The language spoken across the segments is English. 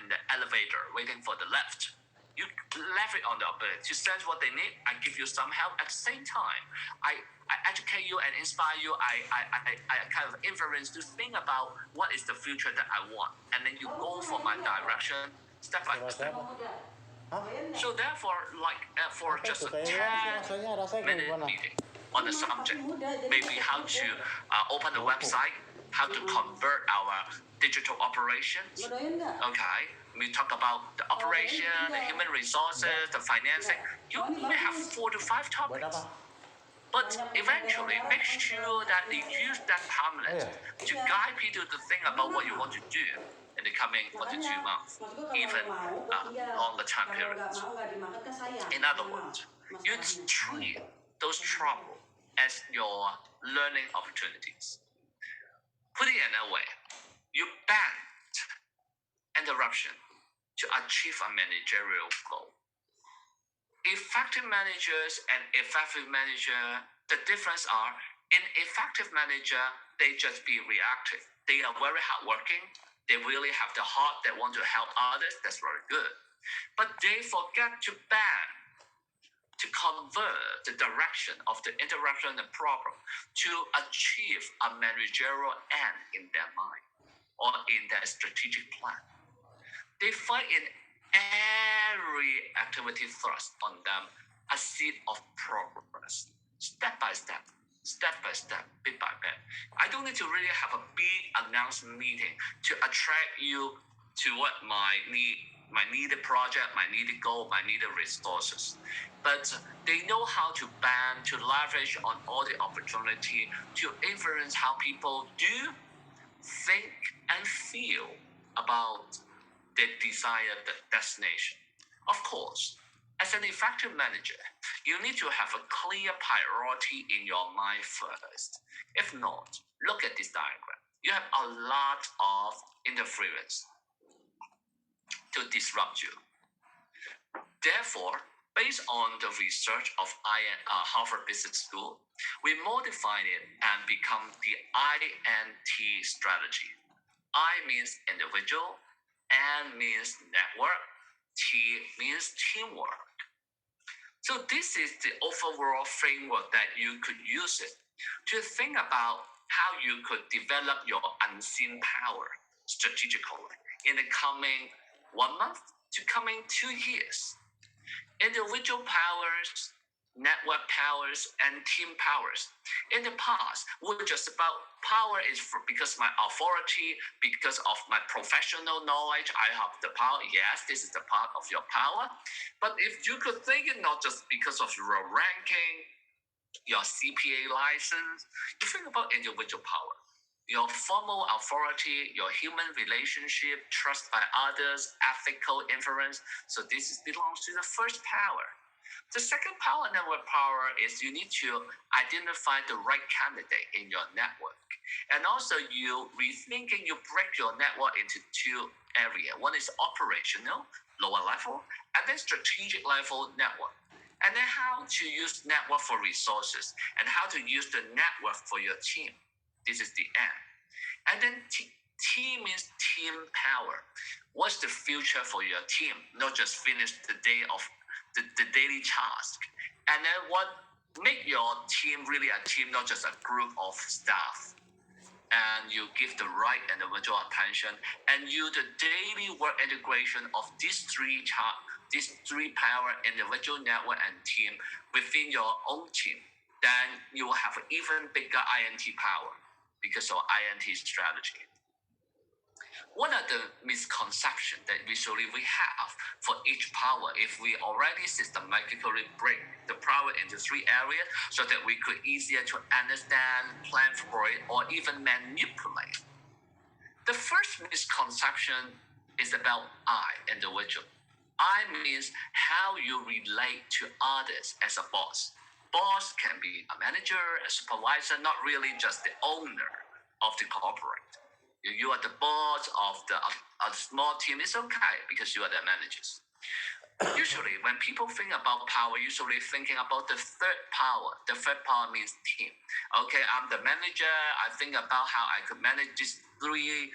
in the elevator waiting for the lift. You leverage on the ability to sense what they need. I give you some help. At the same time, I educate you and inspire you. I kind of influence to think about what is the future that I want. And then you go for my direction step by step. So therefore, for just a 10-minute meeting on the subject, maybe how to open the website, how to convert our digital operations. Okay, we talk about the operation, the human resources, the financing. You may have 4 to 5 topics. But eventually, make sure that you use that timeline to guide people to think about what you want to do in the coming 42 months, even longer time periods. In other words, you treat those troubles as your learning opportunities. Put it another way, you ban interruption to achieve a managerial goal. Effective managers and effective manager, the difference are, in effective manager, they just be reactive. They are very hardworking. They really have the heart that want to help others. That's very good. But they forget to ban, to convert the direction of the interruption and problem to achieve a managerial end in their mind or in their strategic plan. They find in every activity thrust on them a seed of progress, step by step, bit by bit. I don't need to really have a big announcement meeting to attract you to what my needed project, my needed goal, my needed resources. But they know how to ban, to leverage on all the opportunity to influence how people do, think, and feel about the desired destination. Of course, as an effective manager, you need to have a clear priority in your mind first. If not, look at this diagram. You have a lot of interference to disrupt you. Therefore, based on the research of Harvard Business School, we modified it and become the INT strategy. I means individual, N means network, T means teamwork. So this is the overall framework that you could use it to think about how you could develop your unseen power strategically in the coming 1 month to coming 2 years. Individual powers, network powers, and team powers. In the past, we're just about power is because my authority, because of my professional knowledge, I have the power. Yes, this is the part of your power. But if you could think it not just because of your ranking, your CPA license, you think about individual power. Your formal authority, your human relationship, trust by others, ethical influence. So this belongs to the first power. The second power, network power, is you need to identify the right candidate in your network. And also you rethinking, you break your network into 2 areas. One is operational, lower level, and then strategic level network. And then how to use network for resources and how to use the network for your team. This is the end. And then T means team power. What's the future for your team? Not just finish the day of the daily task. And then what make your team really a team, not just a group of staff. And you give the right individual attention and you the daily work integration of these three power, individual, network, and team within your own team. Then you will have an even bigger INT power because of INT strategy. What are the misconceptions that usually we have for each power if we already systematically break the power into 3 areas so that we could easier to understand, plan for it, or even manipulate? The first misconception is about I, individual. I means how you relate to others as a boss. Boss can be a manager, a supervisor, not really just the owner of the corporate. You are the boss of a small team. It's okay because you are the managers. Usually, when people think about power, usually thinking about the third power. The third power means team. Okay, I'm the manager. I think about how I could manage these 3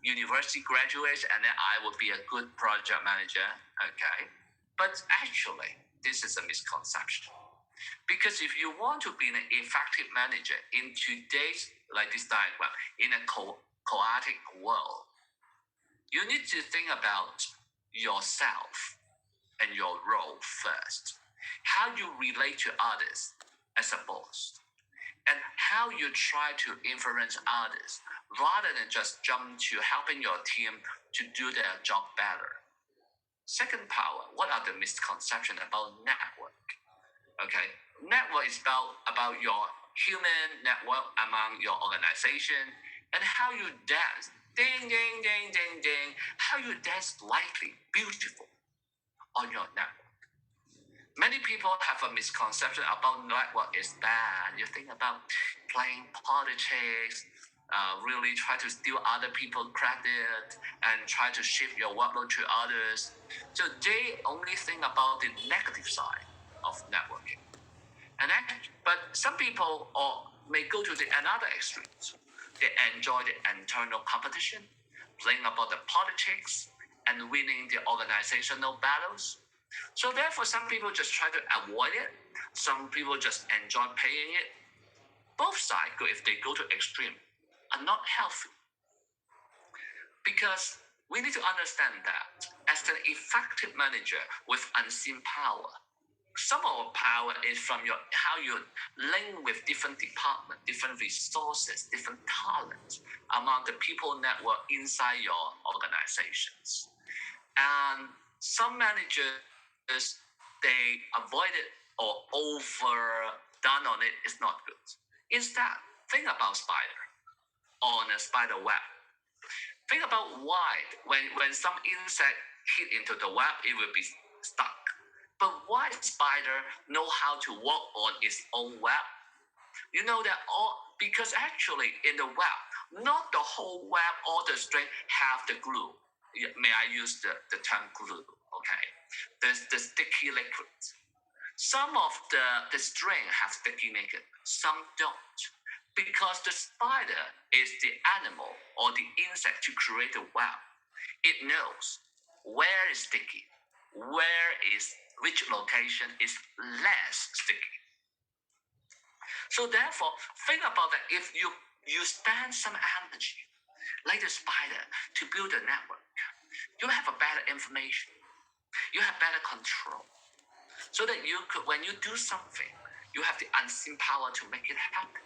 university graduates, and then I will be a good project manager. Okay, but actually, this is a misconception. Because if you want to be an effective manager in today's, like this diagram, in a chaotic world, you need to think about yourself and your role first. How you relate to others as a boss, and how you try to influence others rather than just jump to helping your team to do their job better. Second power, what are the misconceptions about network? Okay, network is about your human network among your organization and how you dance. Ding, ding, ding, ding, ding. How you dance lightly, beautiful on your network. Many people have a misconception about network is bad. You think about playing politics, really try to steal other people's credit and try to shift your workload to others. So they only think about the negative side of networking. But some people may go to the another extremes. They enjoy the internal competition, playing about the politics, and winning the organizational battles. So therefore, some people just try to avoid it. Some people just enjoy paying it. Both sides, if they go to extreme, are not healthy. Because we need to understand that as an effective manager with unseen power, some of our power is from how you link with different departments, different resources, different talents among the people network inside your organizations. And some managers, they avoid it or overdone on it is not good. Instead, think about spider on a spider web. Think about why when some insect hit into the web, it will be stuck. But why spider know how to walk on its own web? You know that because actually in the web, not the whole web or the string have the glue. May I use the term glue? Okay, the sticky liquid. Some of the string have sticky liquid, some don't. Because the spider is the animal or the insect to create a web. It knows where is sticky, which location is less sticky. So therefore, think about that. If you spend some energy, like the spider, to build a network, you have a better information. You have better control. So that you could, when you do something, you have the unseen power to make it happen.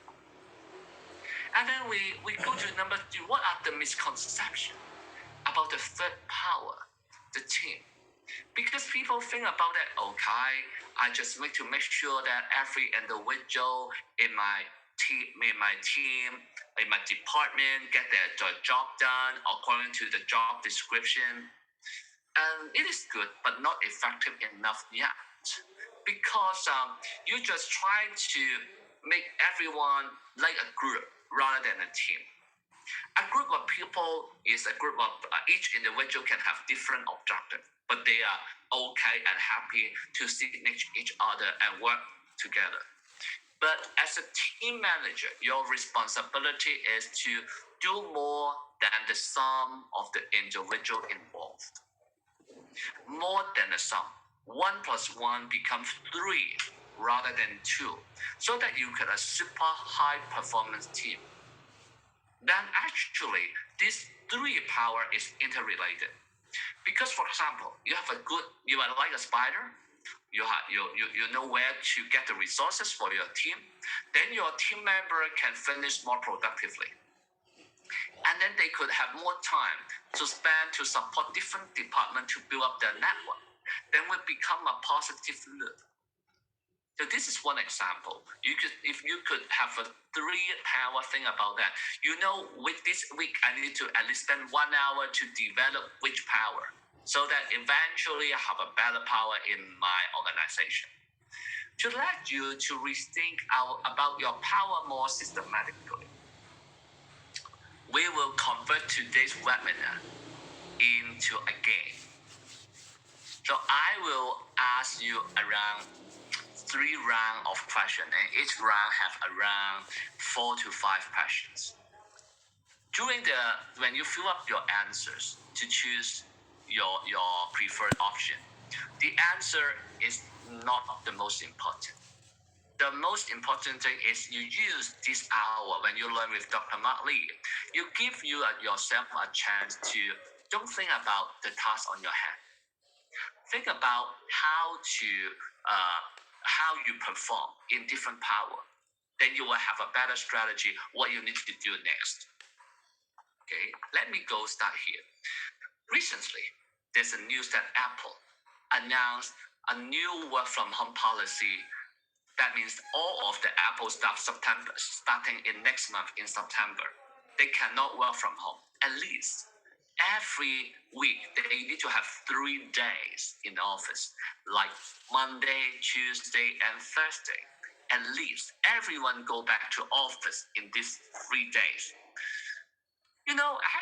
And then we go to number 2. What are the misconceptions about the third power, the team? Because people think about that, okay, I just need to make sure that every individual in my team, in my department, get their job done according to the job description. And it is good, but not effective enough yet. Because you just try to make everyone like a group rather than a team. A group of people is a group of each individual can have different objectives, but they are okay and happy to sit next to each other and work together. But as a team manager, your responsibility is to do more than the sum of the individual involved. More than the sum. 1 plus 1 becomes 3 rather than 2, so that you get a super high performance team. Then actually, this 3 power is interrelated. Because for example, you are like a spider, you know where to get the resources for your team, then your team member can finish more productively. And then they could have more time to spend to support different departments to build up their network. Then will become a positive loop. So this is one example. If you could have a 3 power thing about that, with this week I need to at least spend 1 hour to develop which power, so that eventually I have a better power in my organization. To let you to rethink about your power more systematically, we will convert today's webinar into a game. So I will ask you around 3 rounds of questions, and each round have around 4 to 5 questions. when you fill up your answers to choose your preferred option, the answer is not the most important. The most important thing is you use this hour when you learn with Dr. Mark Lee. You give yourself a chance to don't think about the task on your hand. Think about how you perform in different power. Then you will have a better strategy what you need to do next. Okay, let me go start here. Recently, there's a news that Apple announced a new work from home policy. That means all of the Apple staff starting in next month in September, they cannot work from home. At least every week they need to have 3 days in the office, like Monday, Tuesday, and Thursday. At least everyone go back to office in these 3 days.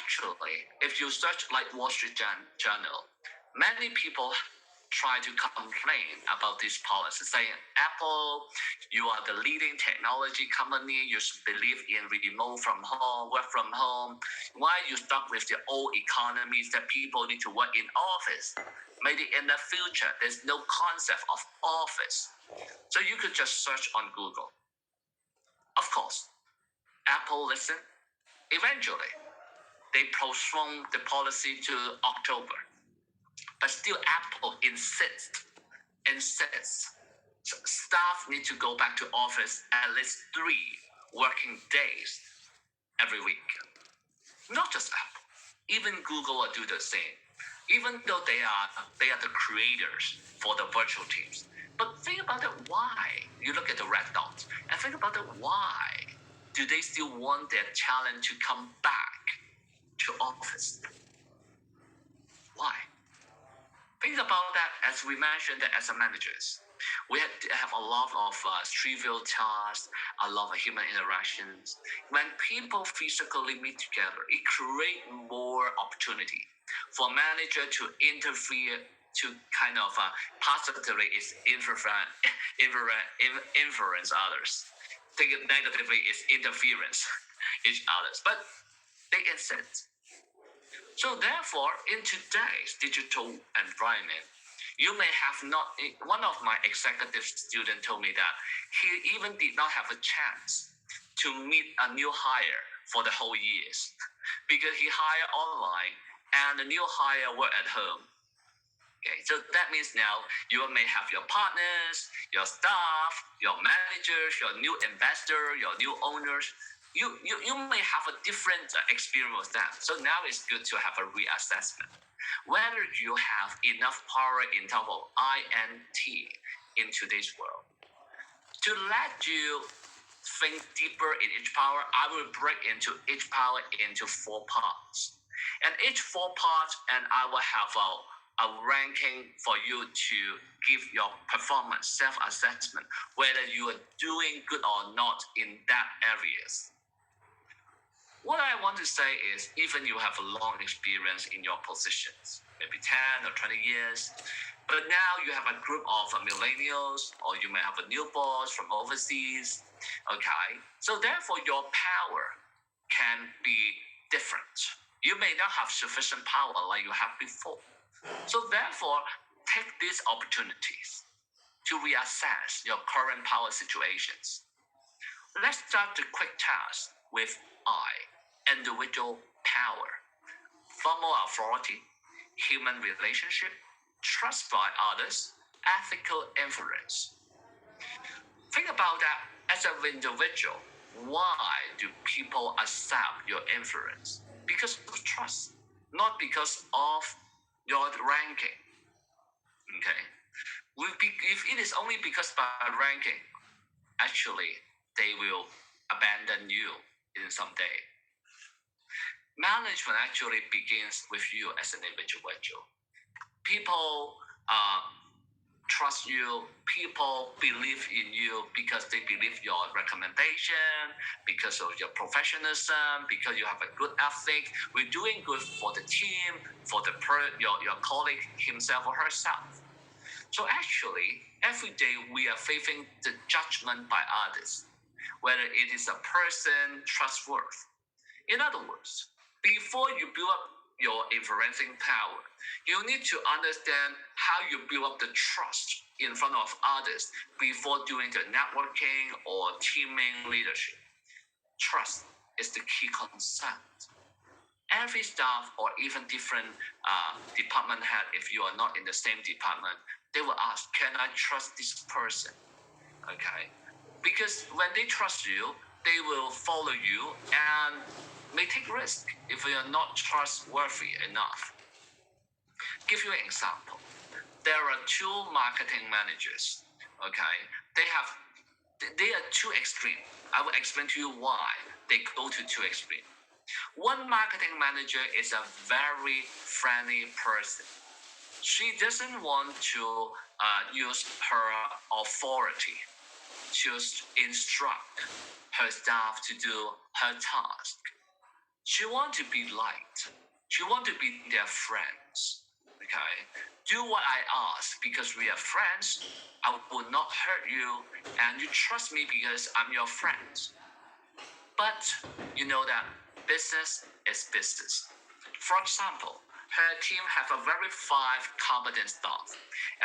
Actually, if you search like Wall Street Journal, many people try to complain about this policy, saying, Apple, you are the leading technology company. You should believe in remote from home, work from home. Why you stuck with the old economies that people need to work in office? Maybe in the future, there's no concept of office. So you could just search on Google. Of course, Apple listened. Eventually, they postponed the policy to October. But still, Apple insists staff need to go back to office at least 3 working days every week. Not just Apple, even Google will do the same. Even though they are the creators for the virtual teams. But think about it, why? You look at the red dot and think about it, why do they still want their talent to come back to office? Why? Think about that as we mentioned that as a managers. We have a lot of trivial tasks, a lot of human interactions. When people physically meet together, it creates more opportunity for manager to interfere, to kind of positively influence others. Think negatively is interference each others. But they insist. So therefore, in today's digital environment, you may have not. One of my executive students told me that he even did not have a chance to meet a new hire for the whole years because he hired online and the new hire work at home. Okay, so that means now you may have your partners, your staff, your managers, your new investor, your new owners. You may have a different experience with that. So now it's good to have a reassessment. Whether you have enough power in terms of INT in today's world. To let you think deeper in each power, I will break into each power into 4 parts. And each 4 parts, and I will have a ranking for you to give your performance, self-assessment, whether you are doing good or not in that areas. What I want to say is, even you have a long experience in your positions, maybe 10 or 20 years, but now you have a group of millennials, or you may have a new boss from overseas, okay? So therefore, your power can be different. You may not have sufficient power like you have before. So therefore, take these opportunities to reassess your current power situations. Let's start the quick task with individual power, formal authority, human relationship, trust by others, ethical influence. Think about that as an individual. Why do people accept your influence? Because of trust, not because of your ranking. Okay? If it is only because by ranking, actually, they will abandon you in some day. Management actually begins with you as an individual. People trust you. People believe in you because they believe your recommendation, because of your professionalism, because you have a good ethic. We're doing good for the team, for your colleague himself or herself. So actually, every day we are facing the judgment by others, whether it is a person trustworthy. In other words, before you build up your influencing power, you need to understand how you build up the trust in front of others before doing the networking or teaming leadership. Trust is the key concept. Every staff or even different department head, if you are not in the same department, they will ask, can I trust this person? Okay? Because when they trust you, they will follow you and may take risk if you are not trustworthy enough. Give you an example. There are two marketing managers. Okay? They are too extreme. I will explain to you why they go to two extreme. One marketing manager is a very friendly person. She doesn't want to use her authority to instruct her staff to do her task. She wants to be liked. She wants to be their friends. Okay? Do what I ask because we are friends. I will not hurt you, and you trust me because I'm your friend. But you know that business is business. For example, her team have a very five competent staff,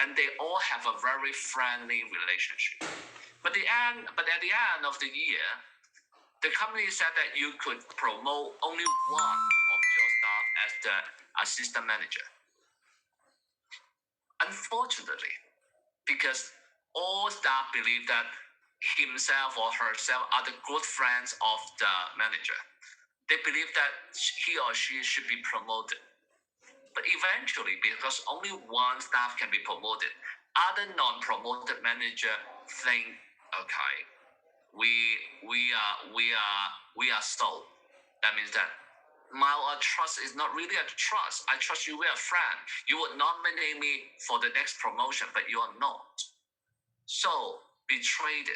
and they all have a very friendly relationship. But at the end of the year, the company said that you could promote only one of your staff as the assistant manager. Unfortunately, because all staff believe that himself or herself are the good friends of the manager, they believe that he or she should be promoted. But eventually, because only one staff can be promoted, other non-promoted manager think, okay, we are sold. That means that my trust is not really a trust. I trust you, we're a friend. You would nominate me for the next promotion, but you are not. So betrayed.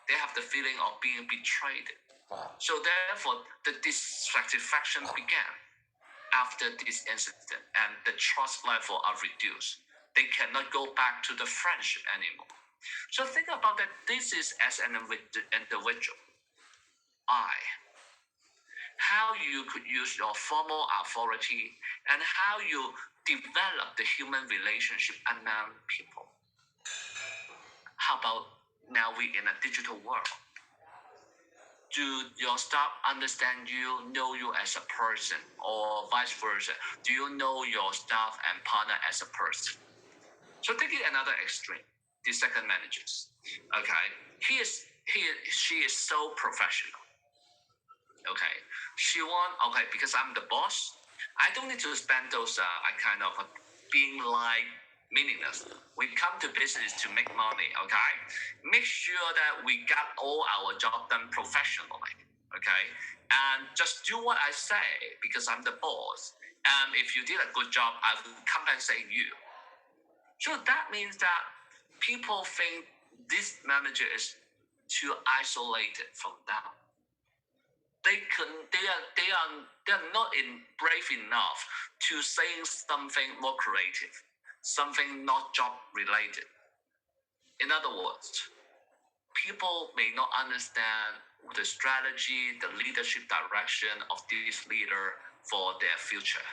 They have the feeling of being betrayed. Wow. So therefore, the dissatisfaction began after this incident, and the trust level are reduced. They cannot go back to the friendship anymore. So think about that. This is as an individual. How you could use your formal authority and how you develop the human relationship among people. How about now we in a digital world? Do your staff understand you, know you as a person, or vice versa? Do you know your staff and partner as a person? So taking another extreme, the second managers. Okay, she is so professional. Okay, because I'm the boss, I don't need to spend those kind of being like meaningless. We come to business to make money. Okay, make sure that we got all our job done professionally. Okay, and just do what I say because I'm the boss. And if you did a good job, I will compensate you. So that means that people think this manager is too isolated from them. They are not brave enough to say something more creative, something not job related. In other words, people may not understand the strategy, the leadership direction of this leader for their future.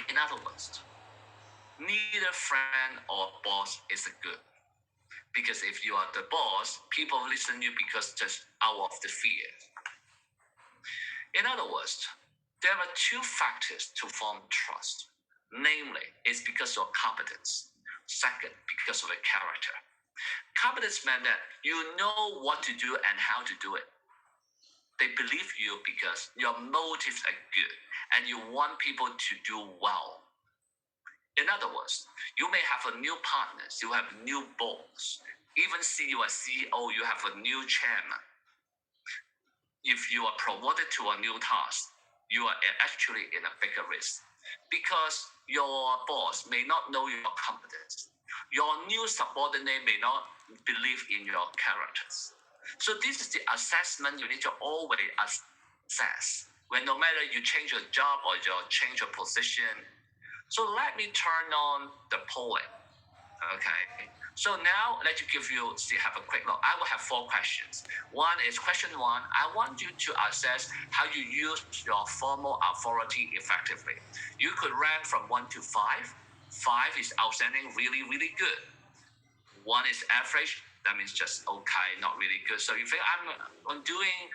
In other words, neither friend or boss is good. Because if you are the boss, people listen to you because just out of the fear. In other words, there are two factors to form trust. Namely, it's because of competence. Second, because of the character. Competence meant that you know what to do and how to do it. They believe you because your motives are good and you want people to do well. In other words, you may have a new partners, you have new boss, even see you as CEO, you have a new chairman. If you are promoted to a new task, you are actually in a bigger risk because your boss may not know your competence. Your new subordinate may not believe in your characters. So this is the assessment you need to always assess when no matter you change your job or you change your position. So let me turn on the poem. Okay. So now let me have a quick look. I will have 4 questions. One is question 1. I want you to assess how you use your formal authority effectively. You could rank from 1 to 5. 5 is outstanding, really, really good. 1 is average. That means just okay, not really good. So you think I'm doing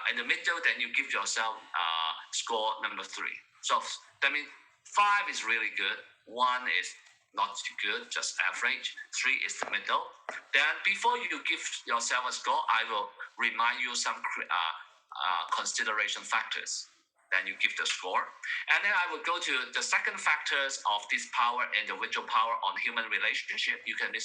in the middle, then you give yourself score number 3. So that means 5 is really good. 1 is not too good, just average. 3 is the middle. Then before you give yourself a score, I will remind you some consideration factors. Then you give the score. And then I will go to the second factors of this power, individual power on human relationship. You can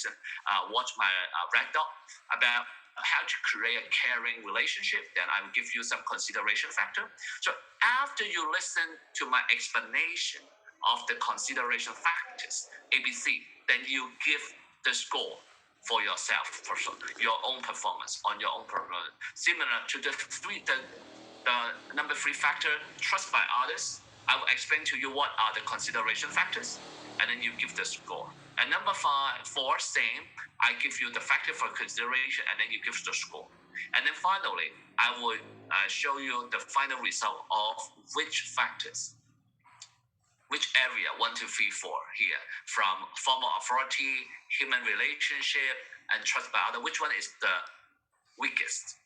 watch my red dot about how to create a caring relationship. Then I will give you some consideration factor. So after you listen to my explanation of the consideration factors, ABC, then you give the score for yourself, for your own performance, on your own performance. Similar to the number 3 factor, trust by others. I will explain to you what are the consideration factors, and then you give the score. And number 4, same. I give you the factor for consideration, and then you give the score. And then finally, I will show you the final result of which factors, which area, 1, 2, 3, 4 here, from formal authority, human relationship, and trust by others, which one is the weakest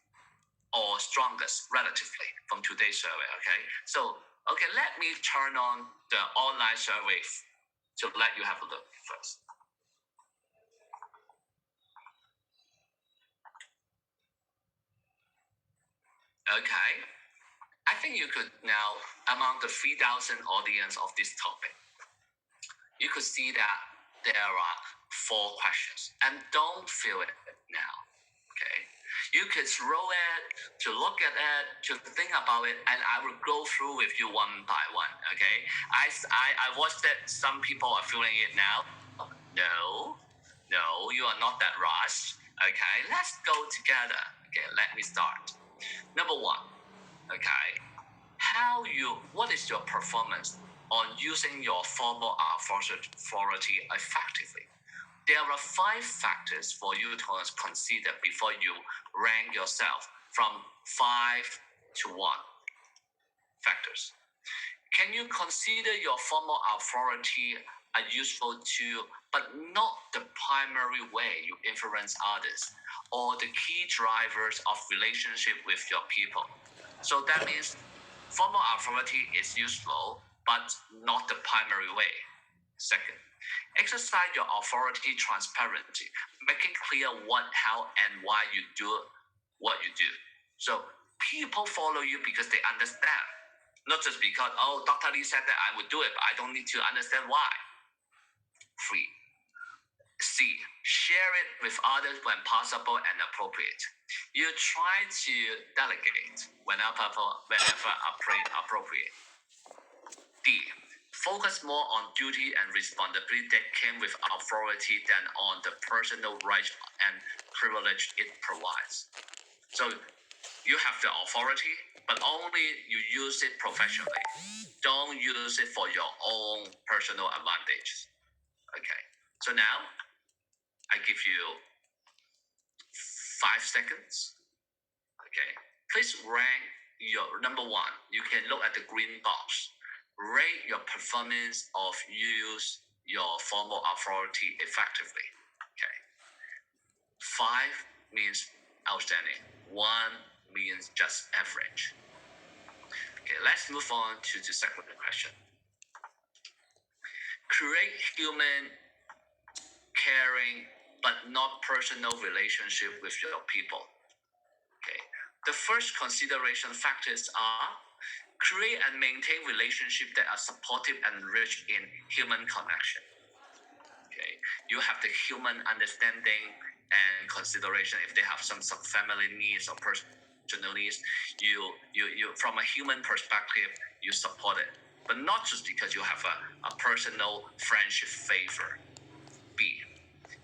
or strongest relatively from today's survey, okay? So, okay, let me turn on the online survey to let you have a look first. Okay, I think you could now, among the 3,000 audience of this topic, you could see that there are 4 questions. And don't feel it now, okay? You could throw it, to look at it, to think about it, and I will go through with you one by one, okay? I watched it. Some people are feeling it now. No, you are not that rushed, okay? Let's go together. Okay, let me start. Number 1, okay? What is your performance on using your formal authority effectively? There are 5 factors for you to consider before you rank yourself from 5 to 1 factors. Can you consider your formal authority a useful tool, but not the primary way you influence others or the key drivers of relationship with your people? So that means formal authority is useful, but not the primary way. Second, exercise your authority transparently, making clear what, how, and why you do what you do. So people follow you because they understand, not just because, oh, Dr. Lee said that I would do it, but I don't need to understand why. 3, C, share it with others when possible and appropriate. You try to delegate whenever appropriate. D, focus more on duty and responsibility that came with authority than on the personal rights and privilege it provides. So you have the authority, but only you use it professionally. Don't use it for your own personal advantage. Okay, so now I give you 5 seconds. Okay, please rank your number 1. You can look at the green box. Rate your performance of use your formal authority effectively. Okay, 5 means outstanding. 1 means just average. Okay, let's move on to the second question. Create human, caring, but not personal relationship with your people. Okay, the first consideration factors are create and maintain relationships that are supportive and rich in human connection. Okay, you have the human understanding and consideration. If they have some family needs or personal needs, you from a human perspective, you support it, but not just because you have a personal friendship favor. B,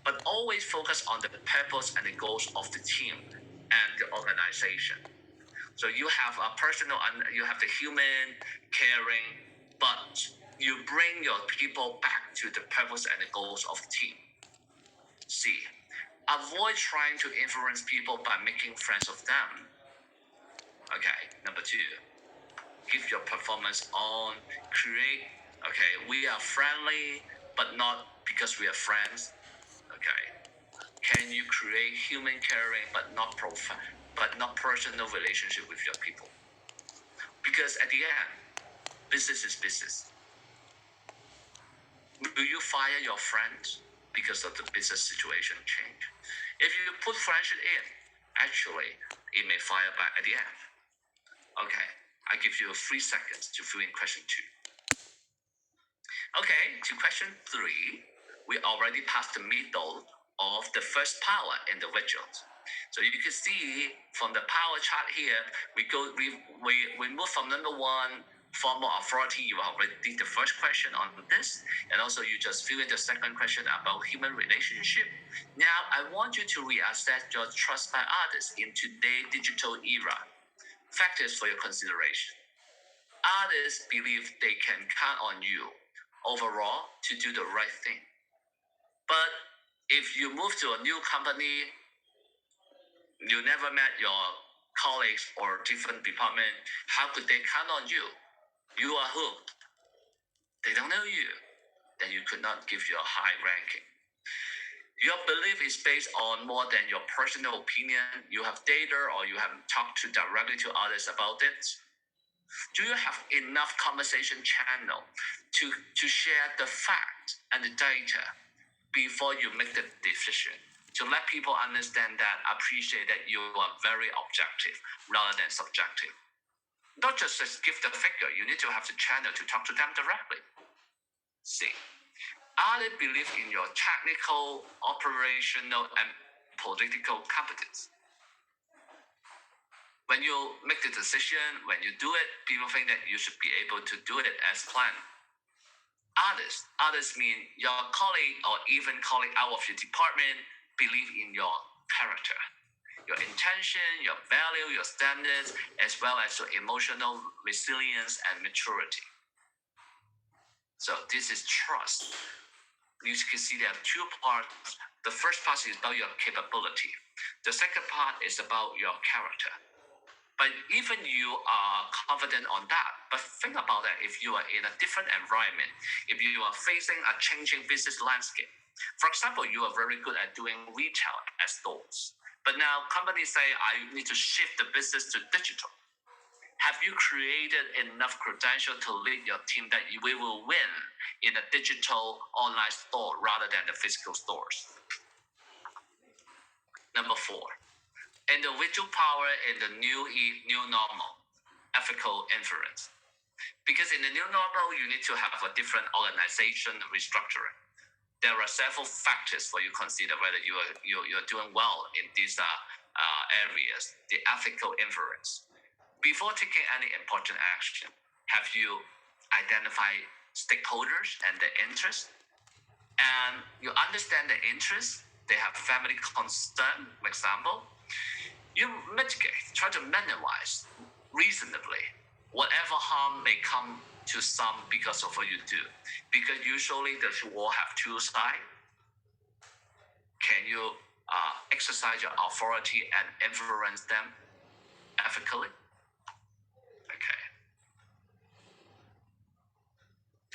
but always focus on the purpose and the goals of the team and the organization. So you have a personal, you have the human, caring, but you bring your people back to the purpose and the goals of the team. C. Avoid trying to influence people by making friends of them. Okay, number 2. Give your performance on, create, okay, we are friendly, but not because we are friends. Okay. Can you create human caring but not personal relationship with your people? Because at the end, business is business. Will you fire your friends because of the business situation change? If you put friendship in, actually, it may fire back at the end. Okay, I give you 3 seconds to fill in question 2. Okay, to question 3, we already passed the middle of the first power in the widget. So you can see from the power chart here, we move from number 1, formal authority. You already did the first question on this, and also you just fill in the second question about human relationship. Now I want you to reassess your trust by others in today's digital era. Factors for your consideration. Others believe they can count on you overall to do the right thing. But if you move to a new company, you never met your colleagues or different department, how could they count on you? You are who? They don't know you. Then you could not give you a high ranking. Your belief is based on more than your personal opinion. You have data or you have talked directly to others about it. Do you have enough conversation channel to share the fact and the data before you make the decision? To let people understand that, appreciate that you are very objective rather than subjective. Not just give the figure, you need to have the channel to talk to them directly. C. Others believe in your technical, operational, and political competence. When you make the decision, when you do it, people think that you should be able to do it as planned. Others mean your colleague or even colleague out of your department believe in your character, your intention, your value, your standards, as well as your emotional resilience and maturity. So this is trust. You can see there are 2 parts. The first part is about your capability. The second part is about your character. But even you are confident on that, but think about that if you are in a different environment, if you are facing a changing business landscape. For example, you are very good at doing retail at stores, but now companies say, I need to shift the business to digital. Have you created enough credential to lead your team that we will win in a digital online store rather than the physical stores? Number 4, individual power in the new normal, ethical influence. Because in the new normal, you need to have a different organization restructuring. There are several factors for you to consider whether you're doing well in these areas. The ethical influence. Before taking any important action, have you identified stakeholders and their interests? And you understand the interests, they have family concern, for example. You mitigate, try to minimize reasonably whatever harm may come to some because of what you do. Because usually the war have 2 sides. Can you exercise your authority and influence them ethically? Okay.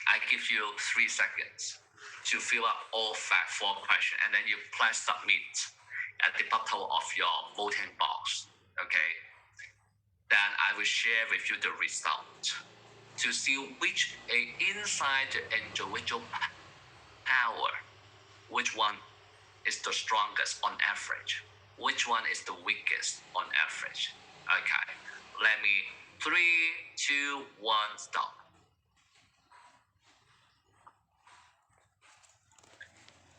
I give you 3 seconds to fill up all 4 questions, and then you press submit at the bottom of your voting box. Okay. Then I will share with you the result to see which inside the individual power, which one is the strongest on average, which one is the weakest on average. Okay, let me 3, 2, 1, stop.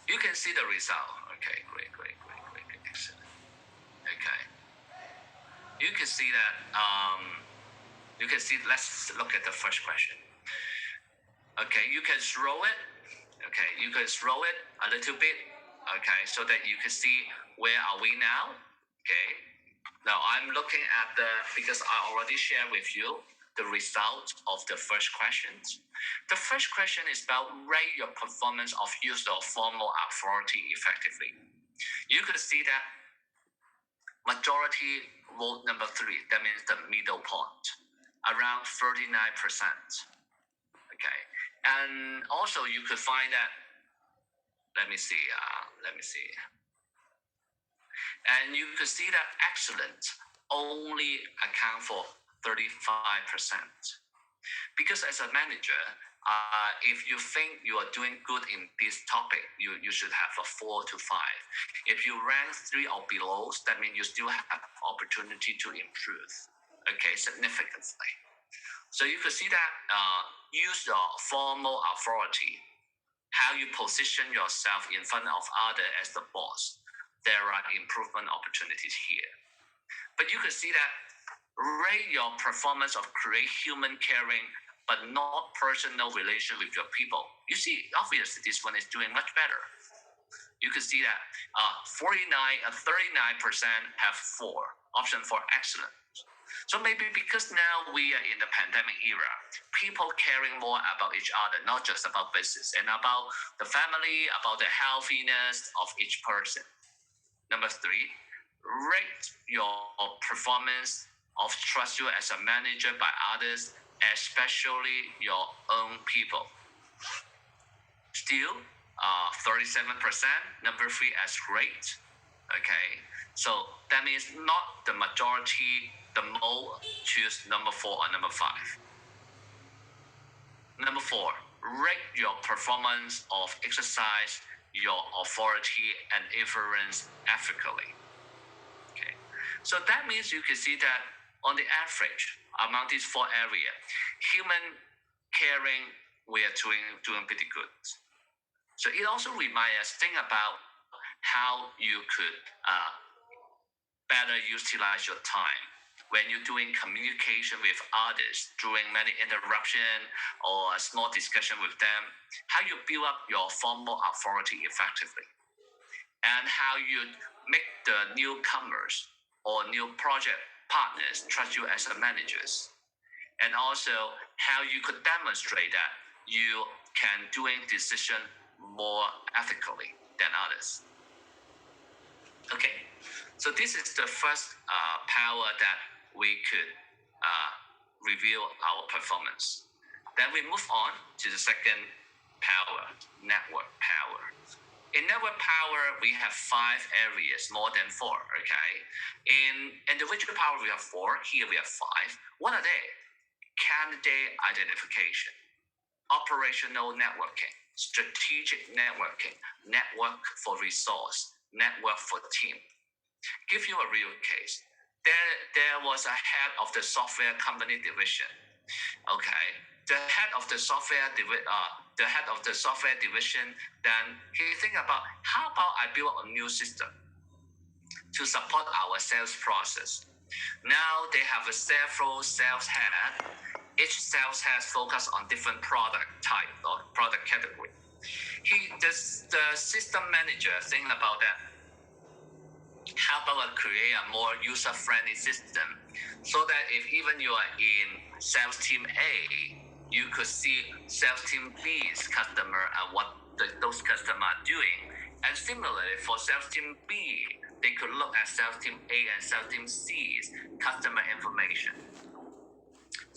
You can see the result. Okay, great, excellent. Okay, you can see that. Let's look at the first question. Okay, you can throw it. Okay, you can throw it a little bit. Okay, so that you can see where are we now. Okay, now I'm looking at because I already shared with you the result of the first question. The first question is about rate your performance of use of formal authority effectively. You could see that majority vote number 3. That means the middle point, around 39%. Okay, and also you could find that. Let me see. And you could see that excellent only account for 35%. Because as a manager, if you think you are doing good in this topic, you should have a 4 to 5. If you rank 3 or below, that means you still have opportunity to improve, okay, significantly. So you could see that use your formal authority, how you position yourself in front of others as the boss. There are improvement opportunities here. But you could see that rate your performance of create human caring but not personal relation with your people. You see, obviously this one is doing much better. You could see that 39% have 4, option 4, excellent. So maybe because now we are in the pandemic era, people caring more about each other, not just about business, and about the family, about the healthiness of each person. Number 3, rate your performance of trust you as a manager by others, especially your own people. Still, 37%, number 3 as great. Okay, so that means not the majority, the most choose number 4 or number 5. Number 4, rate your performance of exercise your authority and influence ethically. Okay, so that means you can see that on the average among these 4 areas, human caring we are doing pretty good. So it also reminds us think about how you could better utilize your time when you're doing communication with others during many interruption or a small discussion with them, how you build up your formal authority effectively, and how you make the newcomers or new project partners trust you as a managers, and also how you could demonstrate that you can doing decision more ethically than others. Okay, so this is the first power that we could review our performance. Then we move on to the second power, network power. In network power, we have 5 areas, more than 4, okay? In individual power, we have 4. Here we have 5. What are they? Candidate identification, operational networking, strategic networking, network for resource, network for team. Give you a real case. There was a head of the software company division. Okay, the head of the software division. Then he think about how about I build a new system to support our sales process. Now they have several sales head. Each sales head focus on different product type or product category. The system manager think about that. How about create a more user-friendly system so that if even you are in sales team A, you could see sales team B's customer and what those customers are doing. And similarly, for sales team B, they could look at sales team A and sales team C's customer information.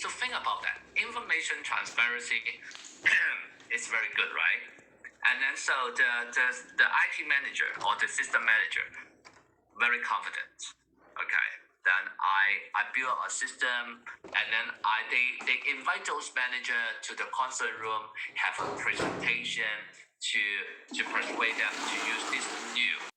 So think about that. Information transparency is very good, right? And then so the IT manager or the system manager, very confident. Okay, then I build a system, and then they invite those managers to the console room, have a presentation to persuade them to use this new